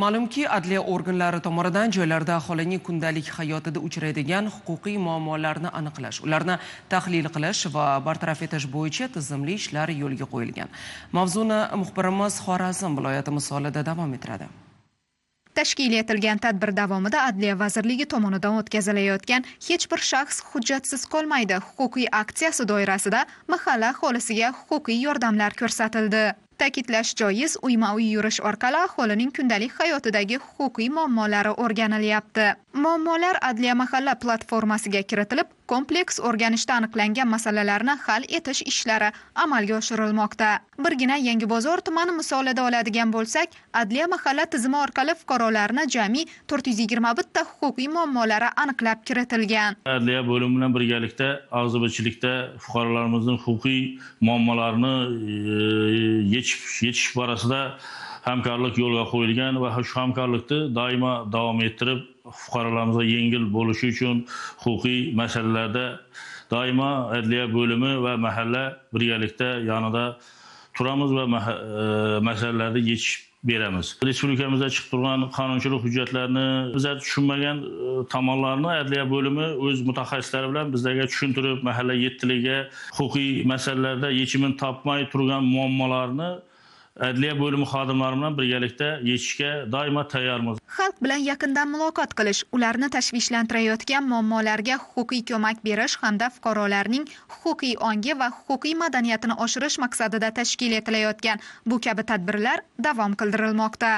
Ma'lumki, adliya organlari tomonidan joylarda aholining kundalik hayotida uchraydigan huquqiy muammolarni aniqlash, ularni tahlil qilish va bartaraf etish bo'yicha tizimli ishlar yo'lga qo'yilgan. Mavzuni muxbirimiz Xorazm viloyati misolida davom ettiradi. Tashkil etilgan tadbir davomida Adliya vazirligi tomonidan o'tkazilayotgan hech bir shaxs hujjatsiz qolmaydi huquqiy aksiyasi doirasida mahalla aholisiga huquqiy yordamlar ko'rsatildi. Ta'kidlash joiz, uyma-uy yurish orqali aholining kundalik hayotidagi huquqiy muammolari o'rganilyapti. Muammolar Adliya mahalla platformasiga kiritilib, kompleks o'rganishda aniqlangan masalalarni hal etish ishlari amalga oshirilmoqda. Birgina Yangibozor tumani misolida oladigan bo'lsak, Adliya mahalla tizimi orqali fuqarolarni jami 421 ta huquqiy muammolari aniqlab kiritilgan. Adliya bo'limi bilan birgalikda og'zibirchilikda fuqarolarimizning huquqiy muammolarini yechish borasida hamkorlik yo'lga qo'yilgan va shu hamkorlikni doimo davom ettirib, fuqarolarimizga yengil bo'lishi uchun huquqiy masalalarda doimo adliya bo'limi va mahalla birgalikda yonida turamiz va masalalarni yechib beramiz. Respublikamizda chiqib turgan qonunchilik hujjatlarini bizlar tushunmagan tomonlarni adliya bo'limi o'z mutaxassislari bilan bizlarga tushuntirib, mahalla yettiligiga huquqiy masalalarda yechimini topmay turgan muammolarni adliya bo'limi xodimlari bilan birgalikda yechishga doimo tayyormiz. Xalq bilan yaqindan muloqot qilish, ularni tashvishlantirayotgan muammolarga huquqiy ko'mak berish hamda fuqarolarning huquqiy ongi va huquqiy madaniyatini oshirish maqsadida tashkil etilayotgan bu kabi tadbirlar davom qildirilmoqda.